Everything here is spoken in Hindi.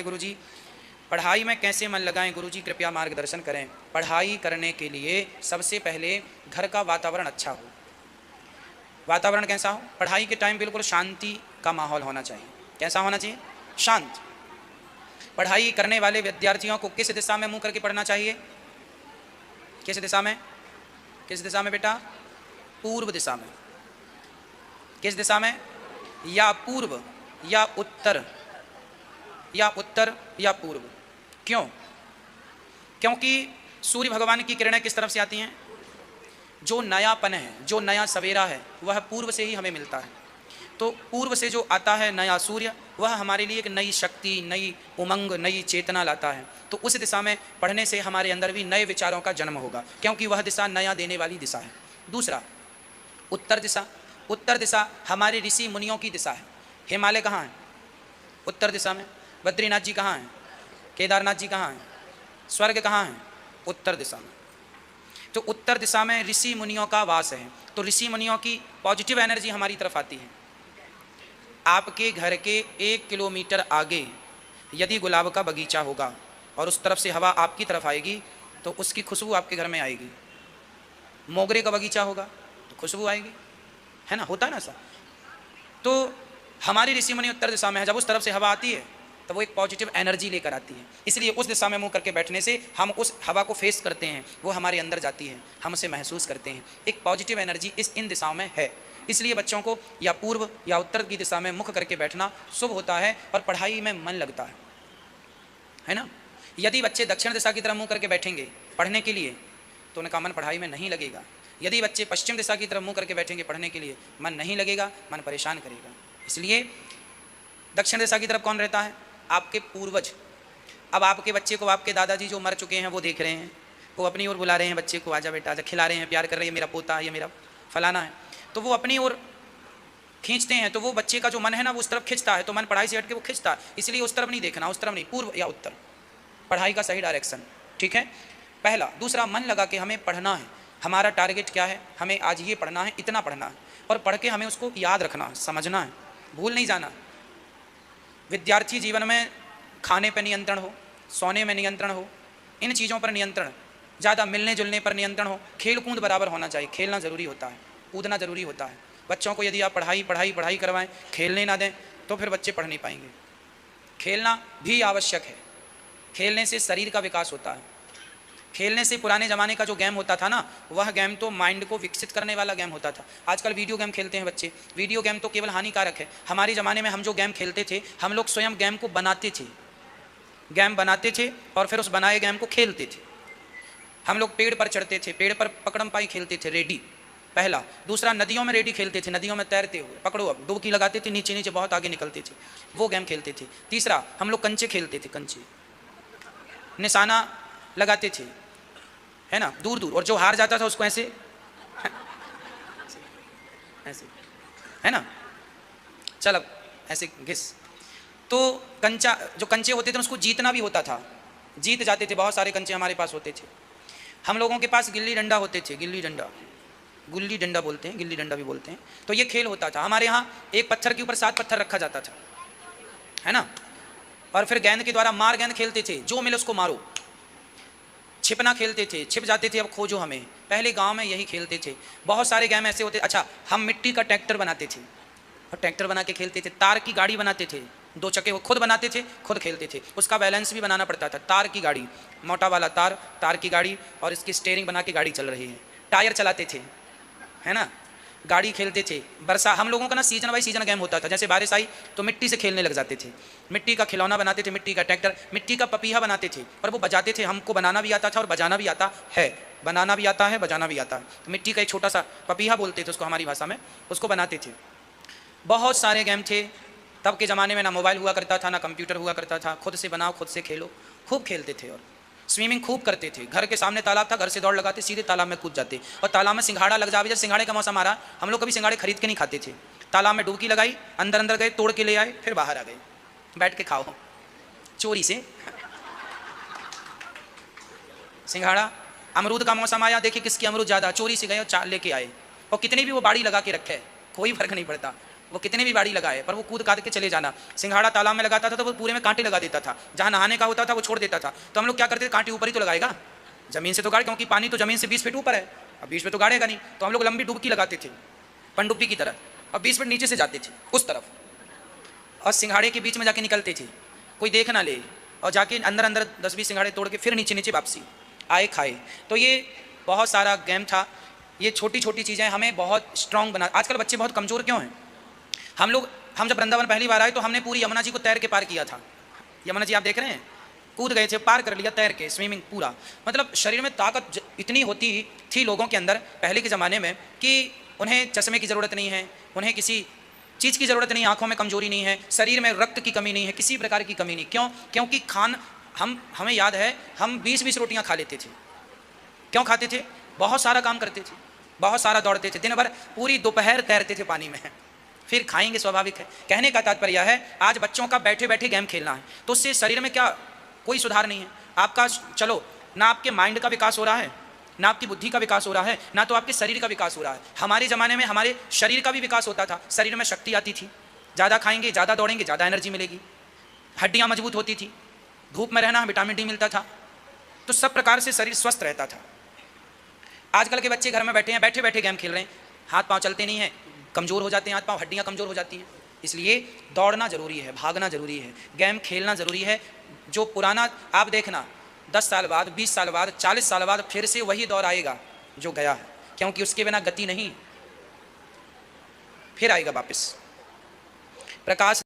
गुरुजी पढ़ाई में कैसे मन लगाएं गुरुजी, कृपया मार्गदर्शन करें। पढ़ाई करने के लिए सबसे पहले घर का वातावरण अच्छा हो। वातावरण कैसा हो? पढ़ाई के टाइम बिल्कुल शांति का माहौल होना चाहिए। कैसा होना चाहिए? शांत। पढ़ाई करने वाले विद्यार्थियों को किस दिशा में मुंह करके पढ़ना चाहिए? किस दिशा में? किस दिशा में बेटा? पूर्व दिशा में। किस दिशा में? या पूर्व या उत्तर, या उत्तर या पूर्व। क्यों? क्योंकि सूर्य भगवान की किरणें किस तरफ से आती हैं? जो नयापन है, जो नया सवेरा है, वह पूर्व से ही हमें मिलता है। तो पूर्व से जो आता है नया सूर्य, वह हमारे लिए एक नई शक्ति, नई उमंग, नई चेतना लाता है। तो उस दिशा में पढ़ने से हमारे अंदर भी नए विचारों का जन्म होगा, क्योंकि वह दिशा नया देने वाली दिशा है। दूसरा, उत्तर दिशा। उत्तर दिशा हमारे ऋषि मुनियों की दिशा है। हिमालय कहाँ है? उत्तर दिशा में। बद्रीनाथ जी कहाँ हैं? केदारनाथ जी कहाँ हैं? स्वर्ग कहाँ है? उत्तर दिशा में। तो उत्तर दिशा में ऋषि मुनियों का वास है। तो ऋषि मुनियों की पॉजिटिव एनर्जी हमारी तरफ आती है। आपके घर के 1 किलोमीटर आगे यदि गुलाब का बगीचा होगा और उस तरफ से हवा आपकी तरफ आएगी तो उसकी खुशबू आपके घर में आएगी। मोगरे का बगीचा होगा तो खुशबू आएगी, है ना? होता है ना सर? तो हमारी ऋषि मुनि उत्तर दिशा में है। जब उस तरफ से हवा आती है तो वो एक पॉजिटिव एनर्जी लेकर आती है। इसलिए उस दिशा में मुंह करके बैठने से हम उस हवा को फेस करते हैं, वो हमारे अंदर जाती है, हम उसे महसूस करते हैं। एक पॉजिटिव एनर्जी इन दिशाओं में है। इसलिए बच्चों को या पूर्व या उत्तर की दिशा में मुख करके बैठना शुभ होता है और पढ़ाई में मन लगता है ना? यदि बच्चे दक्षिण दिशा की तरफ मुँह करके बैठेंगे पढ़ने के लिए तो उनका मन पढ़ाई में नहीं लगेगा। यदि बच्चे पश्चिम दिशा की तरफ मुँह करके बैठेंगे पढ़ने के लिए, मन नहीं लगेगा, मन परेशान करेगा। इसलिए दक्षिण दिशा की तरफ कौन रहता है? आपके पूर्वज। अब आपके बच्चे को आपके दादाजी जो मर चुके हैं वो देख रहे हैं, वो अपनी ओर बुला रहे हैं बच्चे को, आजा बेटा आजा, खिला रहे हैं, प्यार कर रहे हैं, मेरा पोता है, ये मेरा फलाना है। तो वो अपनी ओर खींचते हैं, तो वो बच्चे का जो मन है ना वो उस तरफ खींचता है, तो मन पढ़ाई से हट के वो खींचता है। इसलिए उस तरफ नहीं देखना, उस तरफ नहीं, पूर्व या उत्तर, पढ़ाई का सही डायरेक्शन। ठीक है, पहला। दूसरा, मन लगा के हमें पढ़ना है। हमारा टारगेट क्या है? हमें आज ये पढ़ना है, इतना पढ़ना है, और पढ़ के हमें उसको याद रखना है, समझना है, भूल नहीं जाना। विद्यार्थी जीवन में खाने पर नियंत्रण हो, सोने में नियंत्रण हो, इन चीज़ों पर नियंत्रण, ज़्यादा मिलने जुलने पर नियंत्रण हो। खेल कूद बराबर होना चाहिए, खेलना ज़रूरी होता है, कूदना ज़रूरी होता है। बच्चों को यदि आप पढ़ाई पढ़ाई पढ़ाई करवाएं, खेलने ना दें, तो फिर बच्चे पढ़ नहीं पाएंगे। खेलना भी आवश्यक है। खेलने से शरीर का विकास होता है। खेलने से पुराने ज़माने का जो गेम होता था ना, वह गेम तो माइंड को विकसित करने वाला गेम होता था। आजकल वीडियो गेम खेलते हैं बच्चे। वीडियो गेम तो केवल हानिकारक है। हमारे ज़माने में हम जो गेम खेलते थे, हम लोग स्वयं गेम को बनाते थे, गेम बनाते थे और फिर उस बनाए गेम को खेलते थे। हम लोग पेड़ पर चढ़ते थे, पेड़ पर पकड़म पाई खेलते थे, रेडी, पहला। दूसरा, नदियों में रेडी खेलते थे, नदियों में तैरते हुए, पकड़ो अब, डुबकी लगाते थे, नीचे नीचे बहुत आगे निकलते थे, वो गेम खेलते थे। तीसरा, हम लोग कंचे खेलते थे, कंचे, निशाना लगाते थे, है ना, दूर दूर, और जो हार जाता था उसको ऐसे ऐसे, है ना, चल अब ऐसे घिस। तो कंचा, जो कंचे होते थे उसको जीतना भी होता था, जीत जाते थे, बहुत सारे कंचे हमारे पास होते थे। हम लोगों के पास गिल्ली डंडा होते थे, गिल्ली डंडा, गुल्ली डंडा बोलते हैं, गिल्ली डंडा भी बोलते हैं। तो ये खेल होता था हमारे यहाँ। एक पत्थर के ऊपर 7 पत्थर रखा जाता था, है ना, और फिर गेंद के द्वारा मार गेंद खेलते थे, जो मिले उसको मारो। छिपना खेलते थे, छिप जाते थे, अब खोजो हमें। पहले गांव में यही खेलते थे। बहुत सारे गेम ऐसे होते। अच्छा, हम मिट्टी का ट्रैक्टर बनाते थे और ट्रैक्टर बना के खेलते थे। तार की गाड़ी बनाते थे, 2 चक्के, वो खुद बनाते थे, खुद खेलते थे। उसका बैलेंस भी बनाना पड़ता था। तार की गाड़ी, मोटा वाला तार, तार की गाड़ी, और इसकी स्टीयरिंग बना के गाड़ी चल रही है। टायर चलाते थे, है ना, गाड़ी खेलते थे। बरसा, हम लोगों का ना सीजन बाई सीजन गेम होता था। जैसे बारिश आई तो मिट्टी से खेलने लग जाते थे, मिट्टी का खिलौना बनाते थे, मिट्टी का ट्रैक्टर, मिट्टी का पपीहा बनाते थे, और वो बजाते थे। हमको बनाना भी आता था और बजाना भी आता है, बनाना भी आता है, बजाना भी आता है। तो मिट्टी का एक छोटा सा पपीहा बोलते थे उसको हमारी भाषा में, उसको बनाते थे। बहुत सारे गेम थे। तब के ज़माने में ना मोबाइल हुआ करता था, ना कंप्यूटर हुआ करता था। खुद से बनाओ, खुद से खेलो, खूब खेलते थे। और स्विमिंग खूब करते थे। घर के सामने तालाब था, घर से दौड़ लगाते, सीधे तालाब में कूद जाते, और तालाब में सिंघाड़ा लग जाए। जब सिंघाड़े का मौसम आ रहा, हम लोग कभी सिंघाड़े खरीद के नहीं खाते थे। तालाब में डुबकी लगाई, अंदर अंदर गए, तोड़ के ले आए, फिर बाहर आ गए, बैठ के खाओ चोरी से सिंघाड़ा। अमरूद का मौसम आया, देखिए किसकी अमरूद ज़्यादा, चोरी से गए और 4 लेके आए, और कितनी भी वो बाड़ी लगा के रखे, कोई फर्क नहीं पड़ता। वो कितने भी बाड़ी लगाए पर वो कूद काद के चले जाना। सिंघाड़ा तालाब में लगाता था तो वो पूरे में कांटे लगा देता था, जहाँ नहाने का होता था वो छोड़ देता था। तो हम लोग क्या करते थे, कांटे ऊपर ही तो लगाएगा, जमीन से तो गाड़, क्योंकि पानी तो जमीन से 20 फीट ऊपर है, अब 20 फीट तो गाड़ेगा नहीं। तो हम लोग लंबी डुबकी लगाते थे पनडुब्बी की तरह, अब 20 फीट नीचे से जाते थे उस तरफ और सिंघाड़े के बीच में जाके निकलते थे, कोई देख ना ले, और जाके अंदर अंदर 10-20 सिंघाड़े तोड़ के फिर नीचे नीचे वापसी, आए खाए। तो ये बहुत सारा गेम था। ये छोटी छोटी चीज़ें हमें बहुत स्ट्रांग बना। आजकल बच्चे बहुत कमज़ोर क्यों हैं? हम जब वृंदावन पहली बार आए तो हमने पूरी यमुना जी को तैर के पार किया था। यमुना जी आप देख रहे हैं, कूद गए थे, पार कर लिया तैर के, स्विमिंग पूरा। मतलब शरीर में ताकत इतनी होती थी लोगों के अंदर पहले के ज़माने में कि उन्हें चश्मे की ज़रूरत नहीं है, उन्हें किसी चीज़ की ज़रूरत नहीं, आँखों में कमजोरी नहीं है, शरीर में रक्त की कमी नहीं है, किसी प्रकार की कमी नहीं। क्यों? क्योंकि हमें याद है हम 20-20 रोटियाँ खा लेते थे। क्यों खाते थे? बहुत सारा काम करते थे, बहुत सारा दौड़ते थे, दिन भर पूरी दोपहर तैरते थे पानी में, फिर खाएंगे, स्वाभाविक है। कहने का तात्पर्य है आज बच्चों का बैठे बैठे गेम खेलना है, तो उससे शरीर में क्या कोई सुधार नहीं है आपका। चलो ना आपके माइंड का विकास हो रहा है, ना आपकी बुद्धि का विकास हो रहा है, ना तो आपके शरीर का विकास हो रहा है। हमारे ज़माने में हमारे शरीर का भी विकास होता था, शरीर में शक्ति आती थी, ज़्यादा खाएंगे, ज़्यादा दौड़ेंगे, ज़्यादा एनर्जी मिलेगी, हड्डियाँ मजबूत होती थी, धूप में रहना, विटामिन डी मिलता था, तो सब प्रकार से शरीर स्वस्थ रहता था। आजकल के बच्चे घर में बैठे हैं, बैठे बैठे गेम खेल रहे हैं, हाथ पांव चलते नहीं हैं, कमज़ोर हो जाते हैं हाथ पांव, हड्डियाँ कमज़ोर हो जाती हैं। इसलिए दौड़ना ज़रूरी है, भागना ज़रूरी है, गेम खेलना ज़रूरी है। जो पुराना आप देखना 10 साल बाद, 20 साल बाद, 40 साल बाद फिर से वही दौर आएगा जो गया है, क्योंकि उसके बिना गति नहीं, फिर आएगा वापस। प्रकाश